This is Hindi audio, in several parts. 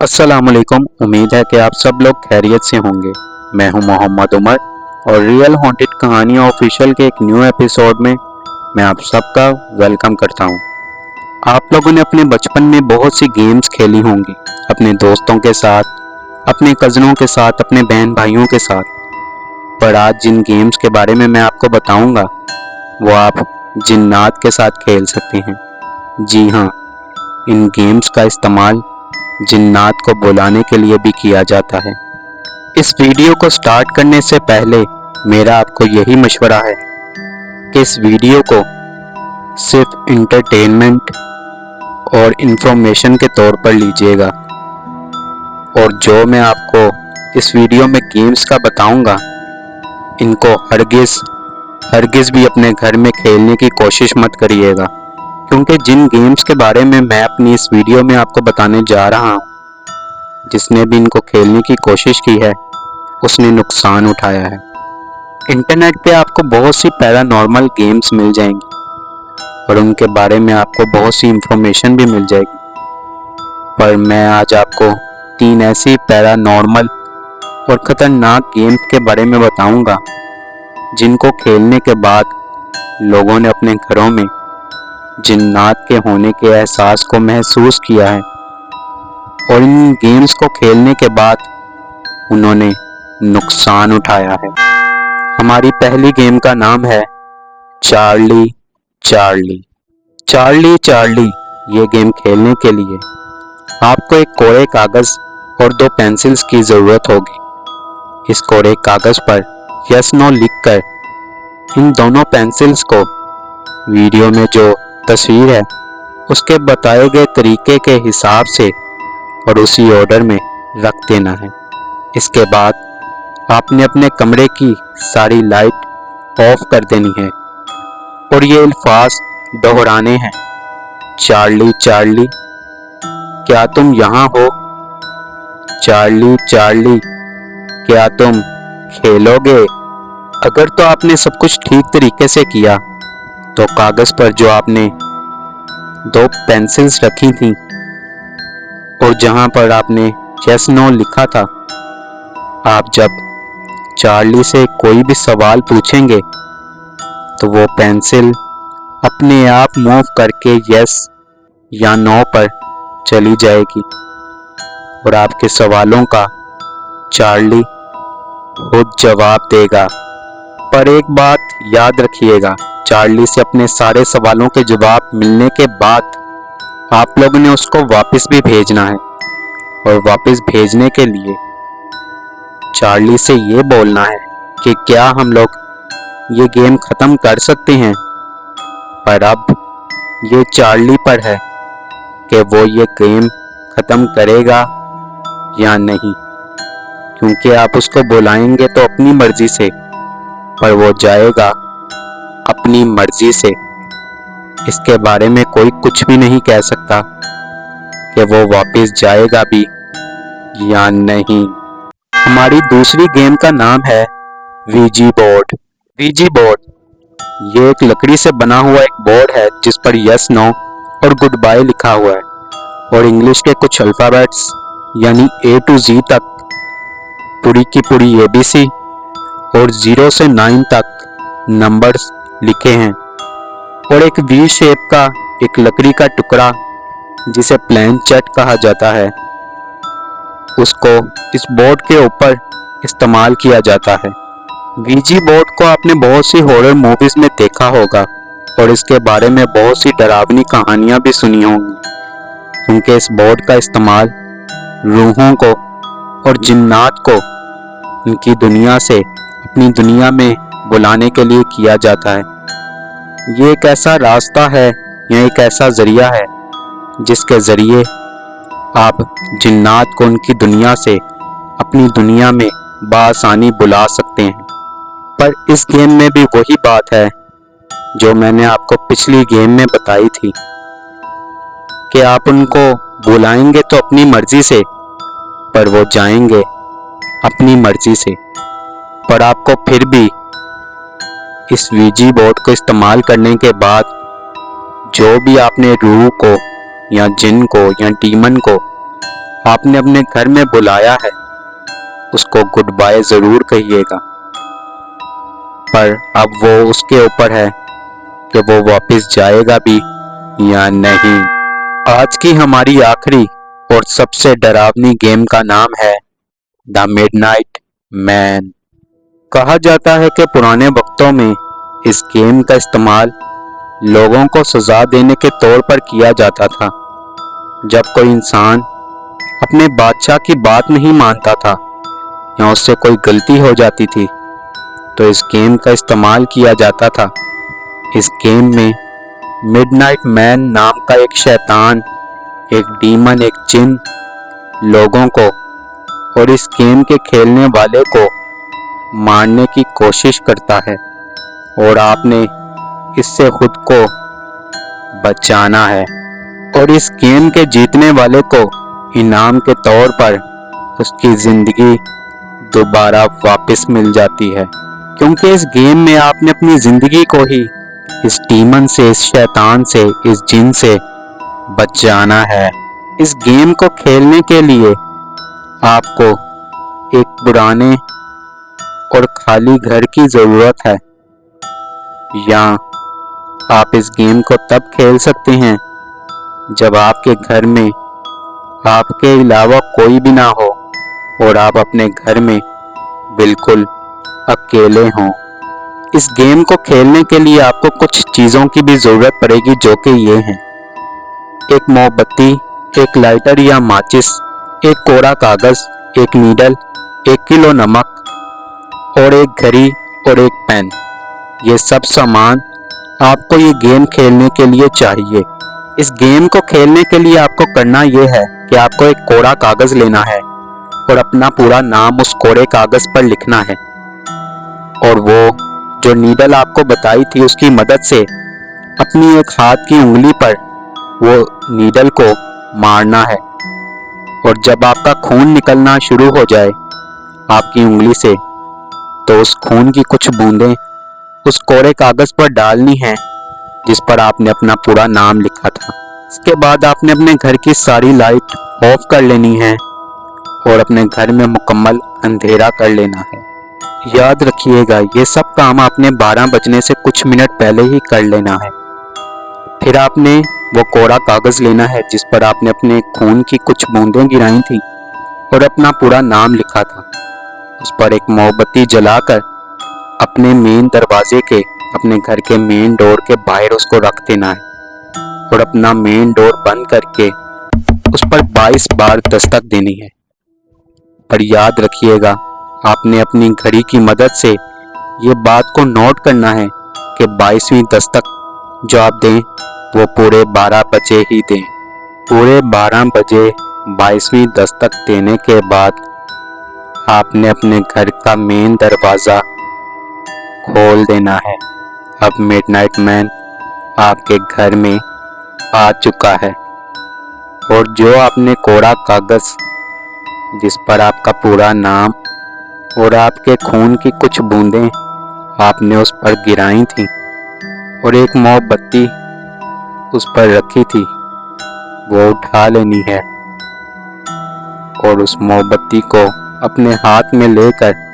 अस्सलामुअलैकुम। उम्मीद है कि आप सब लोग खैरियत से होंगे। मैं हूं मोहम्मद उमर और रियल हॉन्टेड कहानियां ऑफिशियल के एक न्यू एपिसोड में मैं आप सबका वेलकम करता हूं। आप लोगों ने अपने बचपन में बहुत सी गेम्स खेली होंगी, अपने दोस्तों के साथ, अपने कज़नों के साथ, अपने बहन भाइयों के साथ। पर आज जिन गेम्स के बारे में मैं आपको बताऊंगा वो आप जिन्नात के साथ खेल सकते हैं। जी हाँ, इन गेम्स का इस्तेमाल जिन्नात को बुलाने के लिए भी किया जाता है। इस वीडियो को स्टार्ट करने से पहले मेरा आपको यही मशवरा है कि इस वीडियो को सिर्फ इंटरटेनमेंट और इंफॉर्मेशन के तौर पर लीजिएगा और जो मैं आपको इस वीडियो में गेम्स का बताऊंगा इनको हरगिज़ भी अपने घर में खेलने की कोशिश मत करिएगा, क्योंकि जिन गेम्स के बारे में मैं अपनी इस वीडियो में आपको बताने जा रहा हूँ, जिसने भी इनको खेलने की कोशिश की है उसने नुकसान उठाया है। इंटरनेट पे आपको बहुत सी पैरानॉर्मल गेम्स मिल जाएंगी और उनके बारे में आपको बहुत सी इंफॉर्मेशन भी मिल जाएगी, पर मैं आज आपको 3 ऐसी पैरानॉर्मल और ख़तरनाक गेम्स के बारे में बताऊंगा जिनको खेलने के बाद लोगों ने अपने घरों में जिन्नात के होने के एहसास को महसूस किया है और इन गेम्स को खेलने के बाद उन्होंने नुकसान उठाया है। हमारी पहली गेम का नाम है चार्ली चार्ली। चार्ली चार्ली ये गेम खेलने के लिए आपको एक कोरे कागज़ और 2 पेंसिल्स की ज़रूरत होगी। इस कोरे कागज़ पर यस नो लिखकर इन दोनों पेंसिल्स को वीडियो में जो तस्वीर है उसके बताए गए तरीके के हिसाब से और उसी ऑर्डर में रख देना है। इसके बाद आपने अपने कमरे की सारी लाइट ऑफ कर देनी है और ये अल्फाज दोहराने हैं, चार्ली चार्ली क्या तुम यहाँ हो? चार्ली चार्ली क्या तुम खेलोगे? अगर तो आपने सब कुछ ठीक तरीके से किया तो कागज़ पर जो आपने 2 पेंसिल्स रखी थी और जहां पर आपने यस नो लिखा था, आप जब चार्ली से कोई भी सवाल पूछेंगे तो वो पेंसिल अपने आप मूव करके यस या नो पर चली जाएगी और आपके सवालों का चार्ली खुद जवाब देगा। पर एक बात याद रखिएगा, चार्ली से अपने सारे सवालों के जवाब मिलने के बाद आप लोगों ने उसको वापस भी भेजना है और वापस भेजने के लिए चार्ली से ये बोलना है कि क्या हम लोग ये गेम ख़त्म कर सकते हैं। पर अब ये चार्ली पर है कि वो ये गेम ख़त्म करेगा या नहीं, क्योंकि आप उसको बुलाएंगे तो अपनी मर्ज़ी से, पर वो जाएगा अपनी मर्जी से। इसके बारे में कोई कुछ भी नहीं कह सकता कि वो वापस जाएगा भी या नहीं। हमारी दूसरी गेम का नाम है वीजी बोर्ड। वीजी बोर्ड ये एक लकड़ी से बना हुआ एक बोर्ड है जिस पर यस नो और गुड बाय लिखा हुआ है और इंग्लिश के कुछ अल्फ़ाबेट्स यानी A to Z तक पूरी की पूरी ABC और 0 से 9 तक नंबर्स लिखे हैं और एक वी शेप का एक लकड़ी का टुकड़ा जिसे प्लेन चट कहा जाता है उसको इस बोर्ड के ऊपर इस्तेमाल किया जाता है। वीजी बोर्ड को आपने बहुत सी हॉरर मूवीज में देखा होगा और इसके बारे में बहुत सी डरावनी कहानियां भी सुनी होंगी, क्योंकि इस बोर्ड का इस्तेमाल रूहों को और जिन्नात को उनकी दुनिया से अपनी दुनिया में बुलाने के लिए किया जाता है। ये एक ऐसा रास्ता है या एक ऐसा जरिया है जिसके ज़रिए आप जिन्नात को उनकी दुनिया से अपनी दुनिया में बआसानी बुला सकते हैं। पर इस गेम में भी वही बात है जो मैंने आपको पिछली गेम में बताई थी कि आप उनको बुलाएंगे तो अपनी मर्जी से, पर वो जाएंगे अपनी मर्जी से। पर आपको फिर भी इस वीजी बोर्ड को इस्तेमाल करने के बाद जो भी आपने रूह को या जिन को या डीमन को आपने अपने घर में बुलाया है, उसको गुड बाय जरूर कहिएगा, पर अब वो उसके ऊपर है कि वो वापस जाएगा भी या नहीं। आज की हमारी आखिरी और सबसे डरावनी गेम का नाम है द मिडनाइट मैन। कहा जाता है कि पुराने वक्तों में इस गेम का इस्तेमाल लोगों को सजा देने के तौर पर किया जाता था। जब कोई इंसान अपने बादशाह की बात नहीं मानता था या उससे कोई गलती हो जाती थी तो इस गेम का इस्तेमाल किया जाता था। इस गेम में मिडनाइट मैन नाम का एक शैतान, एक डीमन, एक जिन लोगों को और इस गेम के खेलने वाले को मारने की कोशिश करता है और आपने इससे खुद को बचाना है। और इस गेम के जीतने वाले को इनाम के तौर पर उसकी जिंदगी दोबारा वापस मिल जाती है, क्योंकि इस गेम में आपने अपनी जिंदगी को ही इस डीमन से, इस शैतान से, इस जिन से बचाना है। इस गेम को खेलने के लिए आपको एक पुराने और खाली घर की जरूरत है, या आप इस गेम को तब खेल सकते हैं जब आपके घर में आपके अलावा कोई भी ना हो और आप अपने घर में बिल्कुल अकेले हों। इस गेम को खेलने के लिए आपको कुछ चीज़ों की भी ज़रूरत पड़ेगी, जो कि ये हैं: एक मोमबत्ती, एक लाइटर या माचिस, एक कोरा कागज़, एक नीडल, 1 किलो नमक और एक घड़ी और एक पेन। ये सब सामान आपको ये गेम खेलने के लिए चाहिए। इस गेम को खेलने के लिए आपको करना ये है कि आपको एक कोरा कागज़ लेना है और अपना पूरा नाम उस कोरे कागज़ पर लिखना है, और वो जो नीडल आपको बताई थी उसकी मदद से अपनी एक हाथ की उंगली पर वो नीडल को मारना है। और जब आपका खून निकलना शुरू हो जाए आपकी उंगली से, तो उस खून की कुछ बूंदें उस कोरे कागज़ पर डालनी है जिस पर आपने अपना पूरा नाम लिखा था। इसके बाद आपने अपने घर की सारी लाइट ऑफ कर लेनी है और अपने घर में मुकम्मल अंधेरा कर लेना है। याद रखिएगा, ये सब काम आपने 12 बजने से कुछ मिनट पहले ही कर लेना है। फिर आपने वो कोरा कागज़ लेना है जिस पर आपने अपने खून की कुछ बूंदें गिराई थी और अपना पूरा नाम लिखा था। उस पर एक मोमबत्ती जलाकर अपने मेन दरवाजे के, अपने घर के मेन डोर के बाहर उसको रख देना है और अपना मेन डोर बंद करके उस पर 22 बार दस्तक देनी है। पर याद रखिएगा, आपने अपनी घड़ी की मदद से ये बात को नोट करना है कि 22वीं दस्तक जो आप दें वो पूरे 12 बजे ही दें। पूरे 12 बजे 22वीं दस्तक देने के बाद आपने अपने घर का मेन दरवाज़ा खोल देना है। अब मिडनाइट मैन आपके घर में आ चुका है और जो आपने कोरा कागज़ जिस पर आपका पूरा नाम और आपके खून की कुछ बूंदें आपने उस पर गिराई थी और एक मोमबत्ती उस पर रखी थी, वो उठा लेनी है और उस मोमबत्ती को अपने हाथ में लेकर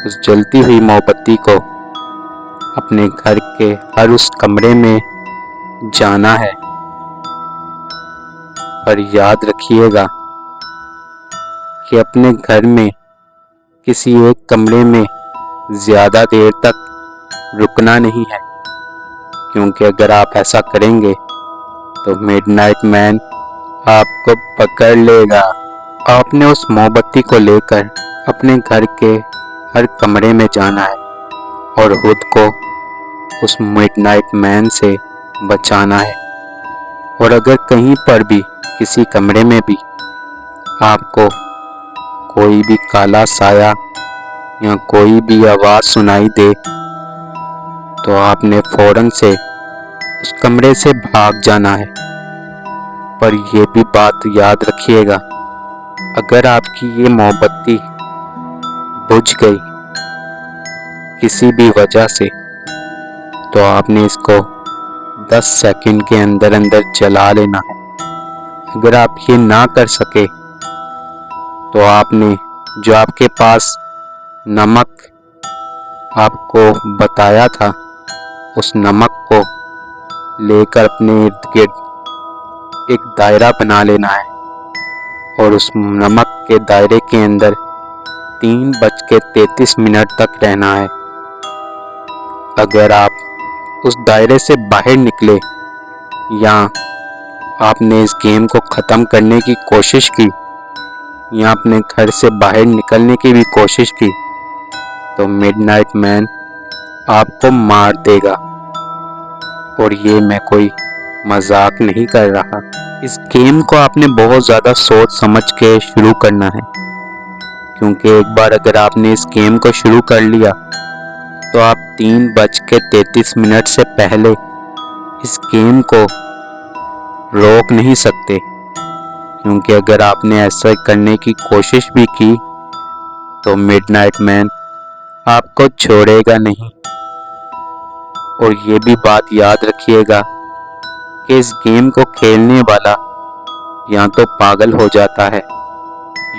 उस जलती हुई मोमबत्ती को अपने घर के हर उस कमरे में जाना है। पर याद रखिएगा कि अपने घर में किसी एक कमरे में ज़्यादा देर तक रुकना नहीं है, क्योंकि अगर आप ऐसा करेंगे तो मिडनाइट मैन आपको पकड़ लेगा। आपने उस मोमबत्ती को लेकर अपने घर के हर कमरे में जाना है और खुद को उस मिडनाइट मैन से बचाना है। और अगर कहीं पर भी, किसी कमरे में भी आपको कोई भी काला साया या कोई भी आवाज़ सुनाई दे, तो आपने फौरन से उस कमरे से भाग जाना है। पर यह भी बात याद रखिएगा, अगर आपकी ये मोमबत्ती बुझ गई किसी भी वजह से, तो आपने इसको 10 सेकंड के अंदर अंदर जला लेना है। अगर आप ये ना कर सके तो आपने जो आपके पास नमक आपको बताया था, उस नमक को लेकर अपने इर्द गिर्द एक दायरा बना लेना है और उस नमक के दायरे के अंदर 3:33 तक रहना है। अगर आप उस दायरे से बाहर निकले या आपने इस गेम को ख़त्म करने की कोशिश की या अपने घर से बाहर निकलने की भी कोशिश की, तो मिडनाइट मैन आपको मार देगा। और ये मैं कोई मजाक नहीं कर रहा। इस गेम को आपने बहुत ज़्यादा सोच समझ के शुरू करना है, क्योंकि एक बार अगर आपने इस गेम को शुरू कर लिया तो आप 3:33 से पहले इस गेम को रोक नहीं सकते, क्योंकि अगर आपने ऐसा करने की कोशिश भी की तो मिडनाइट मैन आपको छोड़ेगा नहीं। और ये भी बात याद रखिएगा कि इस गेम को खेलने वाला या तो पागल हो जाता है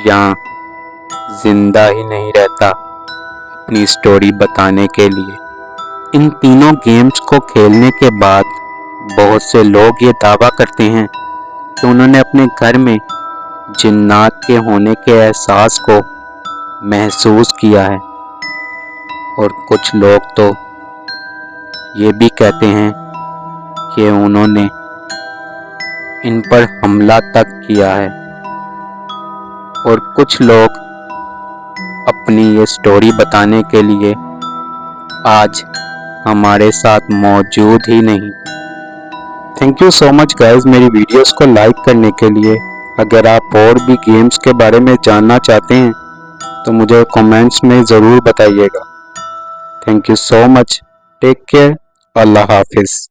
या जिंदा ही नहीं रहता अपनी स्टोरी बताने के लिए। इन तीनों गेम्स को खेलने के बाद बहुत से लोग ये दावा करते हैं कि उन्होंने अपने घर में जिन्नात के होने के एहसास को महसूस किया है, और कुछ लोग तो ये भी कहते हैं कि उन्होंने इन पर हमला तक किया है। और कुछ लोग अपनी ये स्टोरी बताने के लिए आज हमारे साथ मौजूद ही नहीं। Thank you so much guys मेरी वीडियोस को लाइक करने के लिए। अगर आप और भी गेम्स के बारे में जानना चाहते हैं तो मुझे कमेंट्स में ज़रूर बताइएगा। Thank you so much. Take care. अल्लाह हाफिज़।